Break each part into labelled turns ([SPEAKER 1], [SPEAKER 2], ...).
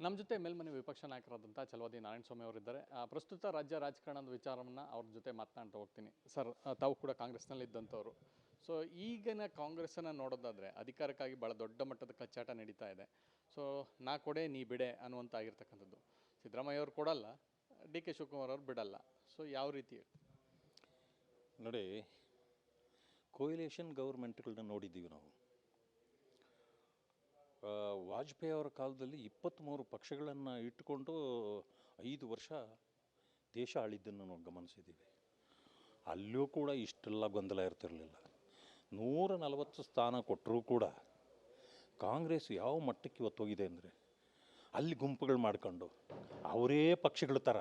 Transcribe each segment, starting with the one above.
[SPEAKER 1] ನಮ್ಮ ಜೊತೆ ಮೇಲ್ಮನೆ ವಿಪಕ್ಷ ನಾಯಕರಾದಂಥ ಛಲವಾದಿ ನಾರಾಯಣಸ್ವಾಮಿ ಅವರಿದ್ದಾರೆ. ಪ್ರಸ್ತುತ ರಾಜ್ಯ ರಾಜಕಾರಣದ ವಿಚಾರವನ್ನು ಅವ್ರ ಜೊತೆ ಮಾತನಾಡ್ತಾ ಹೋಗ್ತೀನಿ. ಸರ್, ತಾವು ಕೂಡ ಕಾಂಗ್ರೆಸ್ನಲ್ಲಿ ಇದ್ದಂಥವ್ರು. ಸೊ ಈಗಿನ ಕಾಂಗ್ರೆಸ್ಸನ್ನು ನೋಡೋದಾದರೆ ಅಧಿಕಾರಕ್ಕಾಗಿ ಭಾಳ ದೊಡ್ಡ ಮಟ್ಟದ ಕಚ್ಚಾಟ ನಡೀತಾ ಇದೆ. ಸೊ ನಾ ಕೊಡೆ ನೀ ಬಿಡೆ ಅನ್ನುವಂಥ ಆಗಿರ್ತಕ್ಕಂಥದ್ದು. ಸಿದ್ದರಾಮಯ್ಯ ಅವರು ಕೊಡಲ್ಲ, ಡಿ ಕೆ ಶಿವಕುಮಾರ್ ಅವರು ಬಿಡಲ್ಲ. ಸೊ ಯಾವ ರೀತಿ
[SPEAKER 2] ನೋಡಿ, ಕೋಯಿಲೇಷನ್ ಗೌರ್ಮೆಂಟ್ಗಳನ್ನ ನೋಡಿದ್ದೀವಿ ನಾವು. ವಾಜಪೇಯಿ ಅವರ ಕಾಲದಲ್ಲಿ 23 ಪಕ್ಷಗಳನ್ನು ಇಟ್ಟುಕೊಂಡು 5 ವರ್ಷ ದೇಶ ಆಳಿದ್ದನ್ನು ನಾವು ಗಮನಿಸಿದ್ದೀವಿ. ಅಲ್ಲೂ ಕೂಡ ಇಷ್ಟೆಲ್ಲ ಗೊಂದಲ ಇರ್ತಿರಲಿಲ್ಲ. 140 ಸ್ಥಾನ ಕೊಟ್ಟರೂ ಕೂಡ ಕಾಂಗ್ರೆಸ್ ಯಾವ ಮಟ್ಟಕ್ಕೆ ಇವತ್ತು ಹೋಗಿದೆ ಅಂದರೆ, ಅಲ್ಲಿ ಗುಂಪುಗಳು ಮಾಡ್ಕೊಂಡು ಅವರೇ ಪಕ್ಷಗಳ ಥರ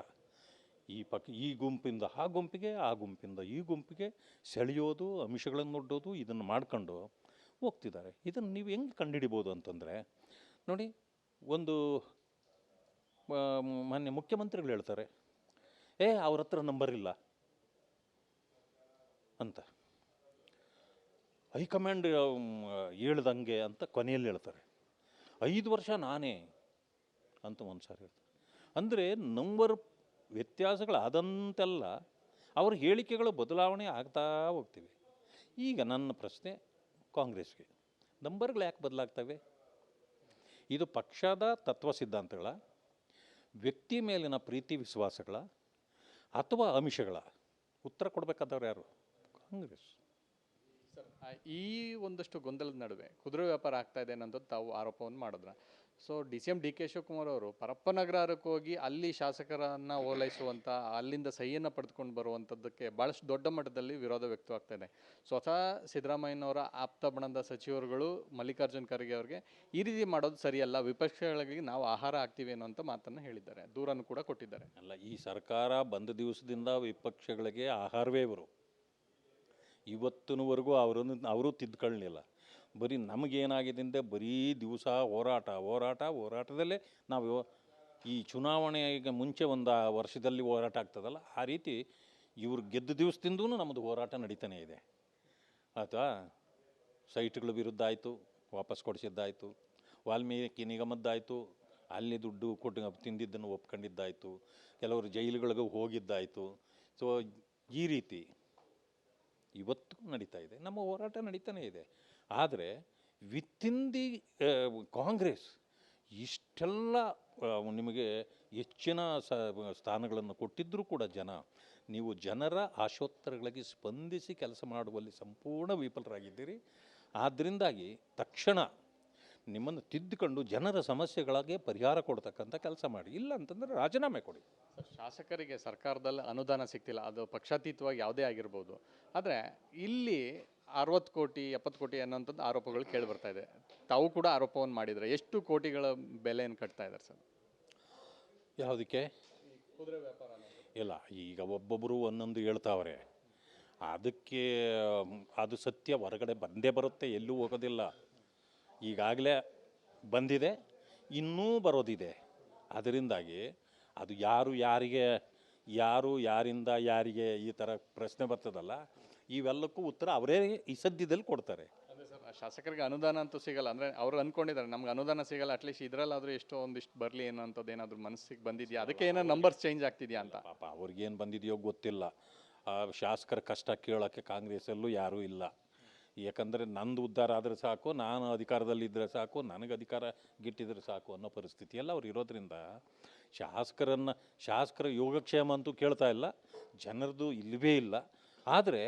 [SPEAKER 2] ಈ ಗುಂಪಿಂದ ಆ ಗುಂಪಿಗೆ, ಆ ಗುಂಪಿಂದ ಈ ಗುಂಪಿಗೆ ಸೆಳೆಯೋದು, ಅಂಶಗಳನ್ನು ನೋಡೋದು, ಇದನ್ನು ಮಾಡ್ಕೊಂಡು ಹೋಗ್ತಿದ್ದಾರೆ. ಇದನ್ನು ನೀವು ಹೆಂಗೆ ಕಂಡುಹಿಡಿಬೋದು ಅಂತಂದರೆ, ನೋಡಿ, ಒಂದು ಮಾನ್ಯ ಮುಖ್ಯಮಂತ್ರಿಗಳು ಹೇಳ್ತಾರೆ, ಅವ್ರ ಹತ್ರ ನಂಬರ್ ಇಲ್ಲ ಅಂತ. ಹೈಕಮಾಂಡ್ ಹೇಳ್ದಂಗೆ ಅಂತ ಕೊನೆಯಲ್ಲಿ ಹೇಳ್ತಾರೆ. 5 ವರ್ಷ ನಾನೇ ಅಂತ ಒಂದು ಸಾರಿ ಹೇಳ್ತಾರೆ. ಅಂದರೆ ನಂಬರ್ ವ್ಯತ್ಯಾಸಗಳಾದಂತೆಲ್ಲ ಅವ್ರ ಹೇಳಿಕೆಗಳು ಬದಲಾವಣೆ ಆಗ್ತಾ ಹೋಗ್ತಿವೆ. ಈಗ ನನ್ನ ಪ್ರಶ್ನೆ ಕಾಂಗ್ರೆಸ್ಗೆ, ನಂಬರ್ಗಳು ಯಾಕೆ ಬದಲಾಗ್ತವೆ? ಇದು ಪಕ್ಷದ ತತ್ವ ಸಿದ್ಧಾಂತಗಳ, ವ್ಯಕ್ತಿ ಮೇಲಿನ ಪ್ರೀತಿ ವಿಶ್ವಾಸಗಳ, ಅಥವಾ ಅಂಶಗಳ? ಉತ್ತರ ಕೊಡಬೇಕಾದವ್ರು ಯಾರು? ಕಾಂಗ್ರೆಸ್.
[SPEAKER 1] ಸರ್, ಈ ಒಂದಷ್ಟು ಗೊಂದಲದ ನಡುವೆ ಕುದುರೆ ವ್ಯಾಪಾರ ಆಗ್ತಾ ಇದೆ ಅನ್ನೋದು ತಾವು ಆರೋಪವನ್ನು ಮಾಡಿದ್ರ. ಸೊ ಡಿ ಕೆ ಶಿವಕುಮಾರ್ ಅವರು ಪರಪ್ಪನಗರಕ್ಕೆ ಹೋಗಿ ಅಲ್ಲಿ ಶಾಸಕರನ್ನು ಓಲೈಸುವಂಥ, ಅಲ್ಲಿಂದ ಸಹಿಯನ್ನು ಪಡೆದುಕೊಂಡು ಬರುವಂಥದ್ದಕ್ಕೆ ಭಾಳಷ್ಟು ದೊಡ್ಡ ಮಟ್ಟದಲ್ಲಿ ವಿರೋಧ ವ್ಯಕ್ತವಾಗ್ತಾ ಇದೆ. ಸ್ವತಃ ಸಿದ್ದರಾಮಯ್ಯನವರ ಆಪ್ತ ಬಣದ ಸಚಿವರುಗಳು ಮಲ್ಲಿಕಾರ್ಜುನ್ ಖರ್ಗೆ ಅವರಿಗೆ ಈ ರೀತಿ ಮಾಡೋದು ಸರಿಯಲ್ಲ, ವಿಪಕ್ಷಗಳಿಗೆ ನಾವು ಆಹಾರ ಆಗ್ತೀವಿ ಅನ್ನೋಂಥ ಮಾತನ್ನು ಹೇಳಿದ್ದಾರೆ, ದೂರನ್ನು ಕೂಡ ಕೊಟ್ಟಿದ್ದಾರೆ.
[SPEAKER 2] ಅಲ್ಲ, ಈ ಸರ್ಕಾರ ಬಂದ ದಿವಸದಿಂದ ವಿಪಕ್ಷಗಳಿಗೆ ಆಹಾರವೇ ಇವರು. ಇವತ್ತಿನವರೆಗೂ ಅವರು ತಿದ್ದುಕೊಳ್ಳಲಿಲ್ಲ. ಬರೀ ನಮಗೇನಾಗಿದೆ ಅಂದರೆ, ಬರೀ ದಿವಸ ಹೋರಾಟದಲ್ಲೇ ನಾವು ಈ ಚುನಾವಣೆಗೆ ಮುಂಚೆ ಒಂದು ವರ್ಷದಲ್ಲಿ ಹೋರಾಟ ಆಗ್ತದಲ್ಲ, ಆ ರೀತಿ ಇವ್ರು ಗೆದ್ದ ದಿವಸದಿಂದೂ ನಮ್ಮದು ಹೋರಾಟ ನಡೀತಾನೆ ಇದೆ. ಆಯಿತಾ? ಸೈಟ್ಗಳ ವಿರುದ್ಧ ಆಯಿತು, ವಾಪಸ್ ಕೊಡಿಸಿದ್ದಾಯಿತು, ವಾಲ್ಮೀಕಿ ನಿಗಮದ್ದಾಯಿತು, ಅಲ್ಲಿ ದುಡ್ಡು ಕೊಟ್ಟು ತಿಂದಿದ್ದನ್ನು ಒಪ್ಕೊಂಡಿದ್ದಾಯಿತು, ಕೆಲವರು ಜೈಲುಗಳಿಗೂ ಹೋಗಿದ್ದಾಯಿತು. ಸೊ ಈ ರೀತಿ ಇವತ್ತು ನಡೀತಾ ಇದೆ, ನಮ್ಮ ಹೋರಾಟ ನಡೀತಾನೆ ಇದೆ. ಆದರೆ ವಿತಿನ್ ದಿ ಕಾಂಗ್ರೆಸ್ ಇಷ್ಟೆಲ್ಲ ನಿಮಗೆ ಹೆಚ್ಚಿನ ಸ್ಥಾನಗಳನ್ನು ಕೊಟ್ಟಿದ್ದರೂ ಕೂಡ ನೀವು ಜನರ ಆಶೋತ್ತರಗಳಿಗೆ ಸ್ಪಂದಿಸಿ ಕೆಲಸ ಮಾಡುವಲ್ಲಿ ಸಂಪೂರ್ಣ ವಿಫಲರಾಗಿದ್ದೀರಿ. ಆದ್ದರಿಂದಾಗಿ ತಕ್ಷಣ ನಿಮ್ಮನ್ನು ತಿದ್ದುಕೊಂಡು ಜನರ ಸಮಸ್ಯೆಗಳಿಗೆ ಪರಿಹಾರ ಕೊಡ್ತಕ್ಕಂಥ ಕೆಲಸ ಮಾಡಿ, ಇಲ್ಲ ಅಂತಂದರೆ ರಾಜೀನಾಮೆ ಕೊಡಿ.
[SPEAKER 1] ಶಾಸಕರಿಗೆ ಸರ್ಕಾರದಲ್ಲಿ ಅನುದಾನ ಸಿಗ್ತಿಲ್ಲ, ಅದು ಪಕ್ಷಾತೀತವಾಗಿ ಯಾವುದೇ ಆಗಿರ್ಬೋದು. ಆದರೆ ಇಲ್ಲಿ 60 ಕೋಟಿ 70 ಕೋಟಿ ಅನ್ನೋಂಥದ್ದು ಆರೋಪಗಳು ಕೇಳಿ ಬರ್ತಾ ಇದೆ. ತಾವು ಕೂಡ ಆರೋಪವನ್ನು ಮಾಡಿದರೆ ಎಷ್ಟು ಕೋಟಿಗಳ ಬೆಲೆಯನ್ನು ಕಟ್ತಾ ಇದ್ದಾರೆ ಸರ್?
[SPEAKER 2] ಯಾವುದಕ್ಕೆ?
[SPEAKER 1] ಕುದುರೆ ವ್ಯಾಪಾರ
[SPEAKER 2] ಇಲ್ಲ, ಈಗ ಒಬ್ಬೊಬ್ಬರು ಒಂದೊಂದು ಹೇಳ್ತಾವ್ರೆ. ಅದಕ್ಕೆ ಅದು ಸತ್ಯ ಹೊರಗಡೆ ಬಂದೇ ಬರುತ್ತೆ, ಎಲ್ಲೂ ಹೋಗೋದಿಲ್ಲ. ಈಗಾಗಲೇ ಬಂದಿದೆ, ಇನ್ನೂ ಬರೋದಿದೆ. ಅದರಿಂದಾಗಿ ಅದು ಯಾರಿಂದ ಯಾರಿಗೆ ಈ ಥರ ಪ್ರಶ್ನೆ ಬರ್ತದಲ್ಲ, ಇವೆಲ್ಲಕ್ಕೂ ಉತ್ತರ ಅವರೇ ಈ ಸದ್ಯದಲ್ಲಿ ಕೊಡ್ತಾರೆ.
[SPEAKER 1] ಅದೇ ಸರ್, ಶಾಸಕರಿಗೆ ಅನುದಾನ ಅಂತೂ ಸಿಗಲ್ಲ. ಅಂದರೆ ಅವರು ಅಂದ್ಕೊಂಡಿದ್ದಾರೆ ನಮ್ಗೆ ಅನುದಾನ ಸಿಗಲ್ಲ, ಅಟ್ಲೀಸ್ಟ್ ಇದರಲ್ಲಾದರೂ ಎಷ್ಟೋ ಒಂದಿಷ್ಟು ಬರಲಿ ಏನೋ ಅಂಥದ್ದು ಏನಾದರೂ ಮನಸ್ಸಿಗೆ ಬಂದಿದೆಯಾ? ಅದಕ್ಕೆ ಏನೋ ನಂಬರ್ಸ್ ಚೇಂಜ್ ಆಗ್ತಿದೆಯಾ ಅಂತ.
[SPEAKER 2] ಪಾಪ ಅವ್ರಿಗೇನು ಬಂದಿದೆಯೋ ಗೊತ್ತಿಲ್ಲ. ಶಾಸಕರ ಕಷ್ಟ ಕೇಳೋಕ್ಕೆ ಕಾಂಗ್ರೆಸ್ಸಲ್ಲೂ ಯಾರೂ ಇಲ್ಲ. ಯಾಕಂದರೆ ನಂದು ಉದ್ಧಾರ ಆದರೆ ಸಾಕು, ನಾನು ಅಧಿಕಾರದಲ್ಲಿದ್ದರೆ ಸಾಕು, ನನಗೆ ಅಧಿಕಾರ ಗಿಟ್ಟಿದ್ರೆ ಸಾಕು ಅನ್ನೋ ಪರಿಸ್ಥಿತಿಯೆಲ್ಲ ಅವ್ರು ಇರೋದ್ರಿಂದ ಶಾಸಕರ ಯೋಗಕ್ಷೇಮ ಅಂತೂ ಕೇಳ್ತಾ ಇಲ್ಲ, ಜನರದು ಇಲ್ಲವೇ ಇಲ್ಲ. ಆದರೆ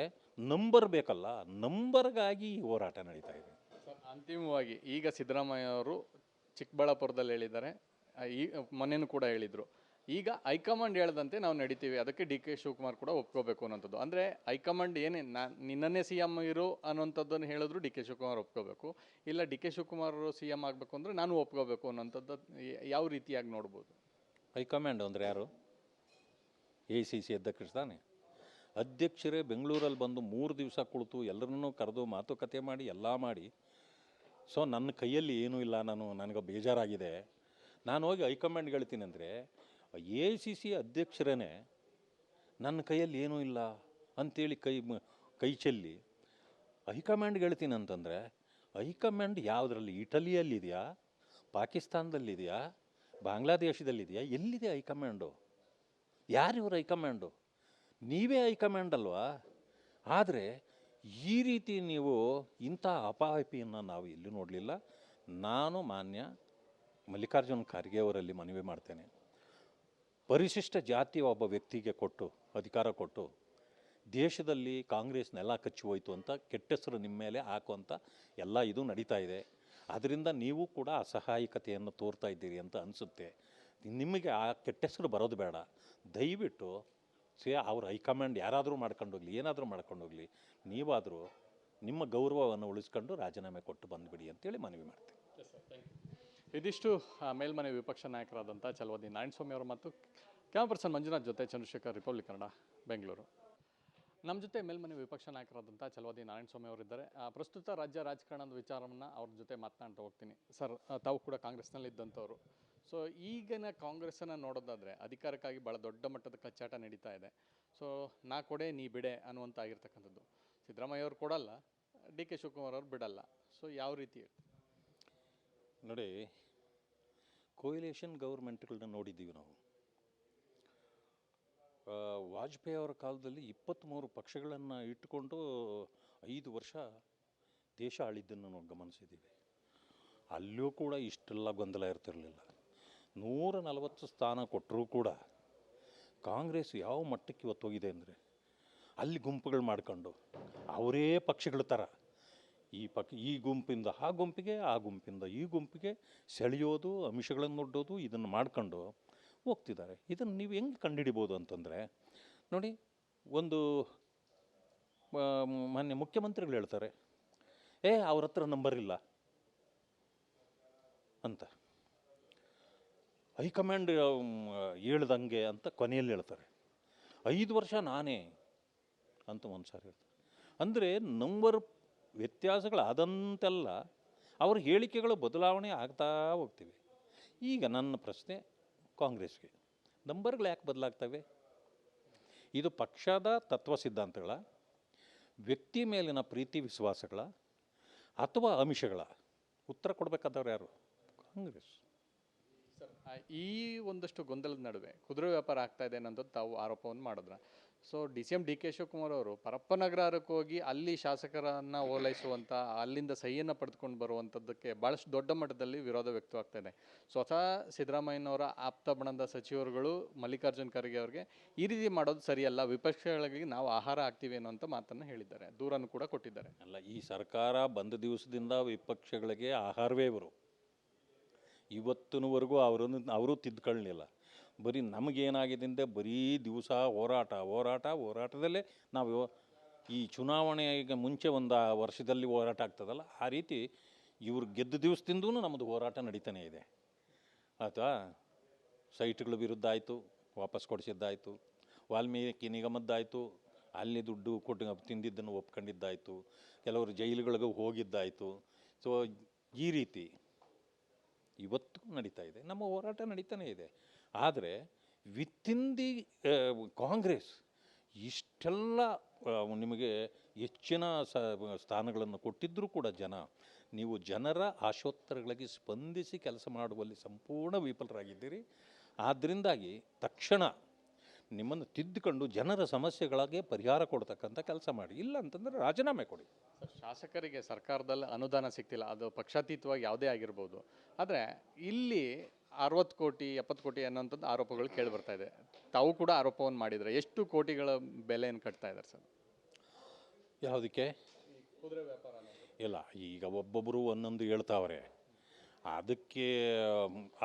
[SPEAKER 2] ನಂಬರ್ ಬೇಕಲ್ಲ, ನಂಬರ್ಗಾಗಿ ಈ ಹೋರಾಟ ನಡೀತಾ ಇದೆ.
[SPEAKER 1] ಅಂತಿಮವಾಗಿ ಈಗ ಸಿದ್ದರಾಮಯ್ಯ ಅವರು ಚಿಕ್ಕಬಳ್ಳಾಪುರದಲ್ಲಿ ಹೇಳಿದ್ದಾರೆ, ಈ ಮೊನ್ನೆನೂ ಕೂಡ ಹೇಳಿದರು, ಈಗ ಹೈಕಮಾಂಡ್ ಹೇಳ್ದಂತೆ ನಾವು ನಡೀತೀವಿ, ಅದಕ್ಕೆ ಡಿ ಕೆ ಶಿವಕುಮಾರ್ ಕೂಡ ಒಪ್ಕೋಬೇಕು ಅನ್ನೋಂಥದ್ದು. ಅಂದರೆ ಹೈಕಮಾಂಡ್ ಏನೇ ನಿನ್ನನ್ನೇ ಸಿ ಎಮ್ ಇರು ಅನ್ನೋಂಥದ್ದನ್ನು ಹೇಳಿದ್ರು ಡಿ ಕೆ ಶಿವಕುಮಾರ್ ಒಪ್ಕೋಬೇಕು, ಇಲ್ಲ D K Shivakumar C M ಆಗಬೇಕು ಅಂದರೆ ನಾನು ಒಪ್ಕೋಬೇಕು ಅನ್ನೋಂಥದ್ದು ಯಾವ ರೀತಿಯಾಗಿ ನೋಡ್ಬೋದು?
[SPEAKER 2] ಹೈಕಮಾಂಡ್ ಅಂದರೆ ಯಾರು? ACC ಅಧ್ಯಕ್ಷರು ತಾನೆ. ಅಧ್ಯಕ್ಷರೇ ಬೆಂಗಳೂರಲ್ಲಿ ಬಂದು 3 ದಿವಸ ಕುಳಿತು ಎಲ್ಲರನ್ನೂ ಕರೆದು ಮಾತುಕತೆ ಮಾಡಿ ಎಲ್ಲ ಮಾಡಿ, ಸೊ ನನ್ನ ಕೈಯಲ್ಲಿ ಏನೂ ಇಲ್ಲ, ನನಗೆ ಬೇಜಾರಾಗಿದೆ, ನಾನು ಹೋಗಿ ಹೈಕಮಾಂಡ್ಗೆ ಹೇಳ್ತೀನಿ ಅಂದರೆ, ACC ಅಧ್ಯಕ್ಷರೇ ನನ್ನ ಕೈಯಲ್ಲಿ ಏನೂ ಇಲ್ಲ ಅಂಥೇಳಿ ಕೈ ಚೆಲ್ಲಿ ಹೈಕಮಾಂಡ್ಗೆ ಹೇಳ್ತೀನಿ ಅಂತಂದರೆ, ಹೈಕಮಾಂಡ್ ಯಾವುದರಲ್ಲಿ? ಇಟಲಿಯಲ್ಲಿದೆಯಾ, ಪಾಕಿಸ್ತಾನದಲ್ಲಿದೆಯಾ, ಬಾಂಗ್ಲಾದೇಶದಲ್ಲಿದೆಯಾ? ಎಲ್ಲಿದೆ ಹೈಕಮಾಂಡು? ಯಾರಿವ್ರ ಹೈಕಮಾಂಡು? ನೀವೇ ಹೈಕಮಾಂಡ್ ಅಲ್ವಾ? ಆದರೆ ಈ ರೀತಿ ನೀವು ಇಂಥ ಅಪಹಾಪಿಯನ್ನು ನಾವು ಎಲ್ಲೂ ನೋಡಲಿಲ್ಲ. ನಾನು ಮಾನ್ಯ ಮಲ್ಲಿಕಾರ್ಜುನ್ ಖರ್ಗೆ ಅವರಲ್ಲಿ ಮನವಿ ಮಾಡ್ತೇನೆ, ಪರಿಶಿಷ್ಟ ಜಾತಿಯ ಒಬ್ಬ ವ್ಯಕ್ತಿಗೆ ಕೊಟ್ಟು ಅಧಿಕಾರ ಕೊಟ್ಟು ದೇಶದಲ್ಲಿ ಕಾಂಗ್ರೆಸ್ ನೆಲ ಕಚ್ಚಿ ಹೋಯಿತು ಅಂತ ಕೆಟ್ಟ ಹೆಸರು ನಿಮ್ಮ ಮೇಲೆ ಹಾಕುವಂಥ ಎಲ್ಲ ಇದು ನಡೀತಾ ಇದೆ. ಅದರಿಂದ ನೀವು ಕೂಡ ಅಸಹಾಯಕತೆಯನ್ನು ತೋರ್ತಾ ಇದ್ದೀರಿ ಅಂತ ಅನಿಸುತ್ತೆ. ನಿಮಗೆ ಆ ಕೆಟ್ಟ ಹೆಸರು ಬರೋದು ಬೇಡ. ದಯವಿಟ್ಟು ಅವ್ರ ಹೈಕಮಾಂಡ್ ಯಾರಾದರೂ ಮಾಡ್ಕೊಂಡೋಗ್ಲಿ, ಏನಾದರೂ ಮಾಡ್ಕೊಂಡೋಗ್ಲಿ, ನೀವಾದರೂ ನಿಮ್ಮ ಗೌರವವನ್ನು ಉಳಿಸ್ಕೊಂಡು ರಾಜೀನಾಮೆ ಕೊಟ್ಟು ಬಂದುಬಿಡಿ ಅಂತೇಳಿ ಮನವಿ ಮಾಡ್ತೀನಿ.
[SPEAKER 1] ಇದಿಷ್ಟು ಮೇಲ್ಮನೆ ವಿಪಕ್ಷ ನಾಯಕರಾದಂಥ ಚಲವಾದಿ ನಾರಾಯಣಸ್ವಾಮಿ ಅವರು ಮತ್ತು ಕ್ಯಾಮರಾ ಪರ್ಸನ್ ಮಂಜುನಾಥ್ ಜೊತೆ ಚಂದ್ರಶೇಖರ್, ರಿಪಬ್ಲಿಕ್ ಕನ್ನಡ, ಬೆಂಗಳೂರು. ನಮ್ಮ ಜೊತೆ ಮೇಲ್ಮನೆ ವಿಪಕ್ಷ ನಾಯಕರಾದಂಥ ಚಲವಾದಿ ನಾರಾಯಣಸ್ವಾಮಿ ಅವರಿದ್ದಾರೆ. ಪ್ರಸ್ತುತ ರಾಜ್ಯ ರಾಜಕಾರಣದ ವಿಚಾರವನ್ನು ಅವ್ರ ಜೊತೆ ಮಾತನಾಡ್ತಾ ಹೋಗ್ತೀನಿ. ಸರ್, ತಾವು ಕೂಡ ಕಾಂಗ್ರೆಸ್ನಲ್ಲಿ ಇದ್ದಂಥವ್ರು. ಸೊ ಈಗಿನ ಕಾಂಗ್ರೆಸ್ಸನ್ನು ನೋಡೋದಾದರೆ ಅಧಿಕಾರಕ್ಕಾಗಿ ಭಾಳ ದೊಡ್ಡ ಮಟ್ಟದ ಕಚ್ಚಾಟ ನಡೀತಾ ಇದೆ. ಸೊ ನಾ ಕೊಡೆ ನೀ ಬಿಡೆ ಅನ್ನುವಂಥ ಆಗಿರ್ತಕ್ಕಂಥದ್ದು. ಸಿದ್ದರಾಮಯ್ಯ ಅವರು ಕೊಡಲ್ಲ, ಡಿ ಕೆ ಶಿವಕುಮಾರ್ ಅವರು ಬಿಡಲ್ಲ. ಸೊ ಯಾವ ರೀತಿ
[SPEAKER 2] ನೋಡಿ, ಕೋಯಿಲೇಷನ್ ಗೌರ್ಮೆಂಟ್ಗಳನ್ನ ನೋಡಿದ್ದೀವಿ ನಾವು. ವಾಜಪೇಯಿ ಅವರ ಕಾಲದಲ್ಲಿ 23 ಪಕ್ಷಗಳನ್ನು ಇಟ್ಟುಕೊಂಡು 5 ವರ್ಷ ದೇಶ ಆಳಿದ್ದನ್ನು ನಾವು ಗಮನಿಸಿದ್ದೀವಿ. ಅಲ್ಲೂ ಕೂಡ ಇಷ್ಟೆಲ್ಲ ಗೊಂದಲ ಇರ್ತಿರಲಿಲ್ಲ. 140 ಸ್ಥಾನ ಕೊಟ್ಟರೂ ಕೂಡ ಕಾಂಗ್ರೆಸ್ ಯಾವ ಮಟ್ಟಕ್ಕೆ ಇವತ್ತು ಹೋಗಿದೆ ಅಂದರೆ, ಅಲ್ಲಿ ಗುಂಪುಗಳು ಮಾಡ್ಕೊಂಡು ಅವರೇ ಪಕ್ಷಗಳ ಥರ ಈ ಗುಂಪಿಂದ ಆ ಗುಂಪಿಗೆ, ಆ ಗುಂಪಿಂದ ಈ ಗುಂಪಿಗೆ ಸೆಳೆಯೋದು, ಅಂಶಗಳನ್ನು ನೋಡೋದು, ಇದನ್ನು ಮಾಡ್ಕೊಂಡು ಹೋಗ್ತಿದ್ದಾರೆ. ಇದನ್ನು ನೀವು ಹೆಂಗೆ ಕಂಡುಹಿಡಿಬೋದು ಅಂತಂದರೆ, ನೋಡಿ, ಒಂದು ಮಾನ್ಯ ಮುಖ್ಯಮಂತ್ರಿಗಳು ಹೇಳ್ತಾರೆ, ಅವ್ರ ಹತ್ರ ನಂಬರ್ ಇಲ್ಲ ಅಂತ, ಹೈಕಮಾಂಡ್ ಹೇಳ್ದಂಗೆ ಅಂತ ಕೊನೆಯಲ್ಲಿ ಹೇಳ್ತಾರೆ. 5 ವರ್ಷ ನಾನೇ ಅಂತ ಒಂದು ಸಾರಿ ಹೇಳ್ತಾರೆ. ಅಂದರೆ ನಂಬರ್ ವ್ಯತ್ಯಾಸಗಳಾದಂತೆಲ್ಲ ಅವ್ರ ಹೇಳಿಕೆಗಳು ಬದಲಾವಣೆ ಆಗ್ತಾ ಹೋಗ್ತಿವೆ. ಈಗ ನನ್ನ ಪ್ರಶ್ನೆ ಕಾಂಗ್ರೆಸ್ಗೆ, ನಂಬರ್ಗಳು ಯಾಕೆ ಬದಲಾಗ್ತವೆ? ಇದು ಪಕ್ಷದ ತತ್ವ ಸಿದ್ಧಾಂತಗಳ, ವ್ಯಕ್ತಿ ಮೇಲಿನ ಪ್ರೀತಿ ವಿಶ್ವಾಸಗಳ, ಅಥವಾ ಅಂಶಗಳ? ಉತ್ತರ ಕೊಡಬೇಕಾದವ್ರು ಯಾರು? ಕಾಂಗ್ರೆಸ್.
[SPEAKER 1] ಸರ್, ಈ ಒಂದಷ್ಟು ಗೊಂದಲದ ನಡುವೆ ಕುದುರೆ ವ್ಯಾಪಾರ ಆಗ್ತಾ ಇದೆ ಅನ್ನೋದು ತಾವು ಆರೋಪವನ್ನು ಮಾಡಿದ್ರ. So CM D K Shivakumar ಅವರು ಪರಪ್ಪನಗರಕ್ಕೆ ಹೋಗಿ ಅಲ್ಲಿ ಶಾಸಕರನ್ನು ಓಲೈಸುವಂಥ, ಅಲ್ಲಿಂದ ಸಹಿಯನ್ನು ಪಡೆದುಕೊಂಡು ಬರುವಂಥದ್ದಕ್ಕೆ ಭಾಳಷ್ಟು ದೊಡ್ಡ ಮಟ್ಟದಲ್ಲಿ ವಿರೋಧ ವ್ಯಕ್ತವಾಗ್ತಾ ಇದೆ. ಸ್ವತಃ ಸಿದ್ದರಾಮಯ್ಯನವರ ಆಪ್ತ ಬಣದ ಸಚಿವರುಗಳು ಮಲ್ಲಿಕಾರ್ಜುನ್ ಖರ್ಗೆ ಅವರಿಗೆ ಈ ರೀತಿ ಮಾಡೋದು ಸರಿಯಲ್ಲ, ವಿಪಕ್ಷಗಳಿಗೆ ನಾವು ಆಹಾರ ಆಗ್ತೀವಿ ಅನ್ನೋಂಥ ಮಾತನ್ನು ಹೇಳಿದ್ದಾರೆ, ದೂರನ್ನು ಕೂಡ ಕೊಟ್ಟಿದ್ದಾರೆ.
[SPEAKER 2] ಅಲ್ಲ, ಈ ಸರ್ಕಾರ ಬಂದ ದಿವಸದಿಂದ ವಿಪಕ್ಷಗಳಿಗೆ ಆಹಾರವೇ ಇವರು. ಇವತ್ತಿನವರೆಗೂ ಅವರು ತಿದ್ದುಕೊಳ್ಳಲಿಲ್ಲ. ಬರೀ ನಮಗೇನಾಗಿದೆ ಅಂದರೆ ಬರೀ ದಿವಸ ಹೋರಾಟದಲ್ಲೇ ನಾವು ಈ ಚುನಾವಣೆಗೆ ಮುಂಚೆ ಒಂದು ವರ್ಷದಲ್ಲಿ ಹೋರಾಟ ಆಗ್ತದಲ್ಲ, ಆ ರೀತಿ ಇವ್ರು ಗೆದ್ದ ದಿವಸದಿಂದೂ ನಮ್ಮದು ಹೋರಾಟ ನಡೀತಾನೆ ಇದೆ. ಆಯಿತಾ? ಸೈಟ್ಗಳ ವಿರುದ್ಧ ಆಯಿತು, ವಾಪಸ್ ಕೊಡಿಸಿದ್ದಾಯಿತು, ವಾಲ್ಮೀಕಿ ನಿಗಮದ್ದಾಯಿತು, ಅಲ್ಲಿ ದುಡ್ಡು ಕೊಟ್ಟು ತಿಂದಿದ್ದನ್ನು ಒಪ್ಕೊಂಡಿದ್ದಾಯಿತು, ಕೆಲವರು ಜೈಲುಗಳಿಗೂ ಹೋಗಿದ್ದಾಯಿತು. ಸೊ ಈ ರೀತಿ ಇವತ್ತು ನಡೀತಾ ಇದೆ, ನಮ್ಮ ಹೋರಾಟ ನಡೀತಾನೆ ಇದೆ. ಆದರೆ ವಿತಿನ್ ದಿ ಕಾಂಗ್ರೆಸ್ ಇಷ್ಟೆಲ್ಲ ನಿಮಗೆ ಹೆಚ್ಚಿನ ಸ್ಥಾನಗಳನ್ನು ಕೊಟ್ಟಿದ್ದರೂ ಕೂಡ ನೀವು ಜನರ ಆಶೋತ್ತರಗಳಿಗೆ ಸ್ಪಂದಿಸಿ ಕೆಲಸ ಮಾಡುವಲ್ಲಿ ಸಂಪೂರ್ಣ ವಿಫಲರಾಗಿದ್ದೀರಿ. ಆದ್ದರಿಂದಾಗಿ ತಕ್ಷಣ ನಿಮ್ಮನ್ನು ತಿದ್ದುಕೊಂಡು ಜನರ ಸಮಸ್ಯೆಗಳಿಗೆ ಪರಿಹಾರ ಕೊಡ್ತಕ್ಕಂಥ ಕೆಲಸ ಮಾಡಿ, ಇಲ್ಲ ಅಂತಂದರೆ ರಾಜೀನಾಮೆ ಕೊಡಿ.
[SPEAKER 1] ಶಾಸಕರಿಗೆ ಸರ್ಕಾರದಲ್ಲಿ ಅನುದಾನ ಸಿಗ್ತಿಲ್ಲ, ಅದು ಪಕ್ಷಾತೀತವಾಗಿ ಯಾವುದೇ ಆಗಿರ್ಬೋದು. ಆದರೆ ಇಲ್ಲಿ 60 ಕೋಟಿ 70 ಕೋಟಿ ಅನ್ನೋಂಥದ್ದು ಆರೋಪಗಳು ಕೇಳಿ ಬರ್ತಾ ಇದೆ. ತಾವು ಕೂಡ ಆರೋಪವನ್ನು ಮಾಡಿದರೆ ಎಷ್ಟು ಕೋಟಿಗಳ ಬೆಲೆಯನ್ನು ಕಟ್ತಾ ಇದ್ದಾರೆ ಸರ್?
[SPEAKER 2] ಯಾವುದಕ್ಕೆ?
[SPEAKER 1] ಕುದುರೆ ವ್ಯಾಪಾರ
[SPEAKER 2] ಇಲ್ಲ, ಈಗ ಒಬ್ಬೊಬ್ಬರು ಒಂದೊಂದು ಹೇಳ್ತಾವ್ರೆ. ಅದಕ್ಕೆ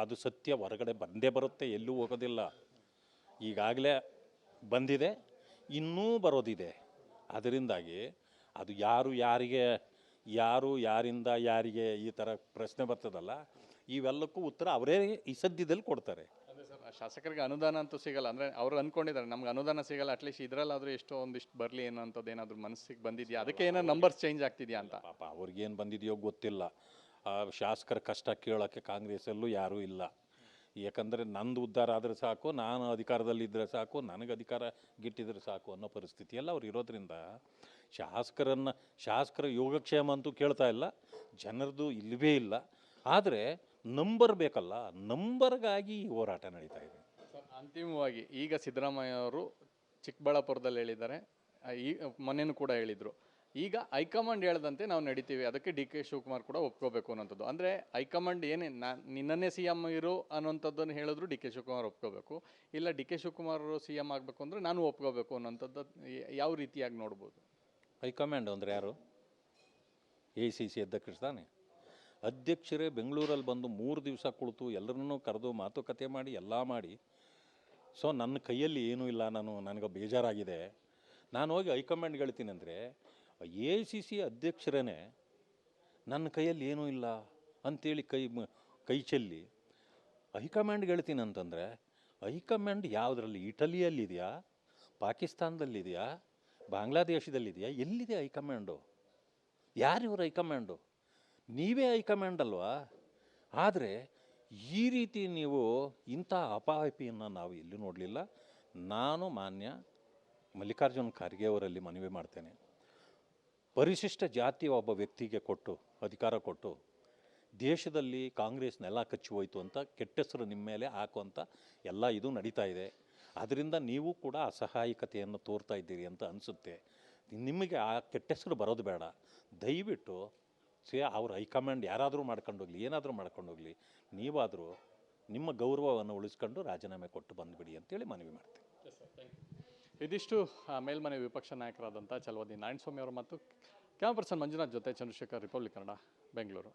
[SPEAKER 2] ಅದು ಸತ್ಯ ಹೊರಗಡೆ ಬಂದೇ ಬರುತ್ತೆ, ಎಲ್ಲೂ ಹೋಗೋದಿಲ್ಲ. ಈಗಾಗಲೇ ಬಂದಿದೆ, ಇನ್ನೂ ಬರೋದಿದೆ. ಅದರಿಂದಾಗಿ ಅದು ಯಾರಿಂದ ಯಾರಿಗೆ ಈ ಥರ ಪ್ರಶ್ನೆ ಬರ್ತದಲ್ಲ, ಇವೆಲ್ಲಕ್ಕೂ ಉತ್ತರ ಅವರೇ ಈ ಸದ್ಯದಲ್ಲಿ ಕೊಡ್ತಾರೆ.
[SPEAKER 1] ಅದೇ ಸರ್, ಶಾಸಕರಿಗೆ ಅನುದಾನ ಅಂತೂ ಸಿಗಲ್ಲ. ಅಂದರೆ ಅವರು ಅಂದ್ಕೊಂಡಿದ್ದಾರೆ ನಮ್ಗೆ ಅನುದಾನ ಸಿಗಲ್ಲ, ಅಟ್ಲೀಸ್ಟ್ ಇದರಲ್ಲಾದರೂ ಎಷ್ಟೋ ಒಂದಿಷ್ಟು ಬರಲಿ ಅನ್ನೋಂಥದ್ದು ಏನಾದರೂ ಮನಸ್ಸಿಗೆ ಬಂದಿದೆಯಾ? ಅದಕ್ಕೆ ಏನೋ ನಂಬರ್ಸ್ ಚೇಂಜ್ ಆಗ್ತಿದೆಯಾ ಅಂತ?
[SPEAKER 2] ಪಾಪ ಅವ್ರಿಗೇನು ಬಂದಿದೆಯೋ ಗೊತ್ತಿಲ್ಲ. ಶಾಸಕರ ಕಷ್ಟ ಕೇಳೋಕ್ಕೆ ಕಾಂಗ್ರೆಸ್ಸಲ್ಲೂ ಯಾರೂ ಇಲ್ಲ. ಯಾಕಂದರೆ ನಂದು ಉದ್ಧಾರ ಆದರೆ ಸಾಕು, ನಾನು ಅಧಿಕಾರದಲ್ಲಿದ್ದರೆ ಸಾಕು, ನನಗೆ ಅಧಿಕಾರ ಗಿಟ್ಟಿದ್ರೆ ಸಾಕು ಅನ್ನೋ ಪರಿಸ್ಥಿತಿಯೆಲ್ಲ ಅವ್ರು ಇರೋದ್ರಿಂದ ಶಾಸಕರ ಯೋಗಕ್ಷೇಮ ಅಂತೂ ಕೇಳ್ತಾ ಇಲ್ಲ, ಜನರದು ಇಲ್ಲವೇ ಇಲ್ಲ. ಆದರೆ ನಂಬರ್ ಬೇಕಲ್ಲ, ನಂಬರ್ಗಾಗಿ ಈ ಹೋರಾಟ ನಡೀತಾ ಇದೆ.
[SPEAKER 1] ಸರ್, ಅಂತಿಮವಾಗಿ ಈಗ ಸಿದ್ದರಾಮಯ್ಯ ಅವರು ಚಿಕ್ಕಬಳ್ಳಾಪುರದಲ್ಲಿ ಹೇಳಿದ್ದಾರೆ, ಈ ಮೊನ್ನೆನೂ ಕೂಡ ಹೇಳಿದರು, ಈಗ ಹೈಕಮಾಂಡ್ ಹೇಳ್ದಂತೆ ನಾವು ನಡಿತೀವಿ, ಅದಕ್ಕೆ ಡಿ ಕೆ ಶಿವಕುಮಾರ್ ಕೂಡ ಒಪ್ಕೋಬೇಕು ಅನ್ನೋಂಥದ್ದು. ಅಂದರೆ ಹೈಕಮಾಂಡ್ ಏನೇ ನಿನ್ನನ್ನೇ ಸಿ ಎಮ್ ಇರು ಅನ್ನೋಂಥದ್ದನ್ನು ಹೇಳಿದ್ರು ಡಿ ಕೆ ಶಿವಕುಮಾರ್ ಒಪ್ಕೋಬೇಕು, ಇಲ್ಲ D K Shivakumar C M ಆಗಬೇಕು ಅಂದರೆ ನಾನು ಒಪ್ಕೋಬೇಕು ಅನ್ನೋಂಥದ್ದು ಯಾವ ರೀತಿಯಾಗಿ ನೋಡ್ಬೋದು?
[SPEAKER 2] ಹೈಕಮಾಂಡ್ ಅಂದರೆ ಯಾರು? AICC ಅಧ್ಯಕ್ಷರು ತಾನೆ. ಅಧ್ಯಕ್ಷರೇ ಬೆಂಗಳೂರಲ್ಲಿ ಬಂದು 3 ದಿವಸ ಕುಳಿತು ಎಲ್ಲರನ್ನೂ ಕರೆದು ಮಾತುಕತೆ ಮಾಡಿ ಎಲ್ಲ ಮಾಡಿ, ಸೊ ನನ್ನ ಕೈಯಲ್ಲಿ ಏನೂ ಇಲ್ಲ, ನನಗೆ ಬೇಜಾರಾಗಿದೆ, ನಾನು ಹೋಗಿ ಹೈಕಮಾಂಡ್ಗೆ ಹೇಳ್ತೀನಿ ಅಂದರೆ AICC ಅಧ್ಯಕ್ಷರೇ ನನ್ನ ಕೈಯಲ್ಲಿ ಏನೂ ಇಲ್ಲ ಅಂಥೇಳಿ ಕೈ ಚೆಲ್ಲಿ ಹೈಕಮಾಂಡ್ಗೆ ಹೇಳ್ತೀನಿ ಅಂತಂದರೆ, ಹೈಕಮಾಂಡ್ ಯಾವುದರಲ್ಲಿ? ಇಟಲಿಯಲ್ಲಿದೆಯಾ, ಪಾಕಿಸ್ತಾನದಲ್ಲಿದೆಯಾ, ಬಾಂಗ್ಲಾದೇಶದಲ್ಲಿದೆಯಾ? ಎಲ್ಲಿದೆ ಹೈಕಮಾಂಡು? ಯಾರಿವ್ರು ಹೈಕಮಾಂಡು? ನೀವೇ ಹೈಕಮಾಂಡ್ ಅಲ್ವಾ? ಆದರೆ ಈ ರೀತಿ ನೀವು ಇಂಥ ಅಪಹಾಪಿಯನ್ನು ನಾವು ಎಲ್ಲೂ ನೋಡಲಿಲ್ಲ. ನಾನು ಮಾನ್ಯ ಮಲ್ಲಿಕಾರ್ಜುನ ಖರ್ಗೆ ಅವರಲ್ಲಿ ಮನವಿ ಮಾಡ್ತೇನೆ, ಪರಿಶಿಷ್ಟ ಜಾತಿಯ ಒಬ್ಬ ವ್ಯಕ್ತಿಗೆ ಕೊಟ್ಟು ಅಧಿಕಾರ ಕೊಟ್ಟು ದೇಶದಲ್ಲಿ ಕಾಂಗ್ರೆಸ್ ನೆಲ ಕಚ್ಚಿ ಹೋಯಿತು ಅಂತ ಕೆಟ್ಟ ಹೆಸರು ನಿಮ್ಮ ಮೇಲೆ ಹಾಕುವಂಥ ಎಲ್ಲ ಇದು ನಡೀತಾ ಇದೆ. ಅದರಿಂದ ನೀವು ಕೂಡ ಅಸಹಾಯಕತೆಯನ್ನು ತೋರ್ತಾ ಇದ್ದೀರಿ ಅಂತ ಅನಿಸುತ್ತೆ. ನಿಮಗೆ ಆ ಕೆಟ್ಟ ಹೆಸರು ಬರೋದು ಬೇಡ. ದಯವಿಟ್ಟು ಅವ್ರ ಹೈಕಮಾಂಡ್ ಯಾರಾದರೂ ಮಾಡ್ಕೊಂಡೋಗ್ಲಿ, ಏನಾದರೂ ಮಾಡ್ಕೊಂಡೋಗ್ಲಿ, ನೀವಾದರೂ ನಿಮ್ಮ ಗೌರವವನ್ನು ಉಳಿಸ್ಕೊಂಡು ರಾಜೀನಾಮೆ ಕೊಟ್ಟು ಬಂದುಬಿಡಿ ಅಂತೇಳಿ ಮನವಿ ಮಾಡ್ತೀನಿ.
[SPEAKER 1] ಇದಿಷ್ಟು ಮೇಲ್ಮನೆ ವಿಪಕ್ಷ ನಾಯಕರಾದಂಥ ಛಲವಾದಿ ನಾರಾಯಣಸ್ವಾಮಿ ಅವರು ಮತ್ತು ಕ್ಯಾಮರಾ ಪರ್ಸನ್ ಮಂಜುನಾಥ್ ಜೊತೆ ಚಂದ್ರಶೇಖರ್, ರಿಪಬ್ಲಿಕ್ ಕನ್ನಡ, ಬೆಂಗಳೂರು.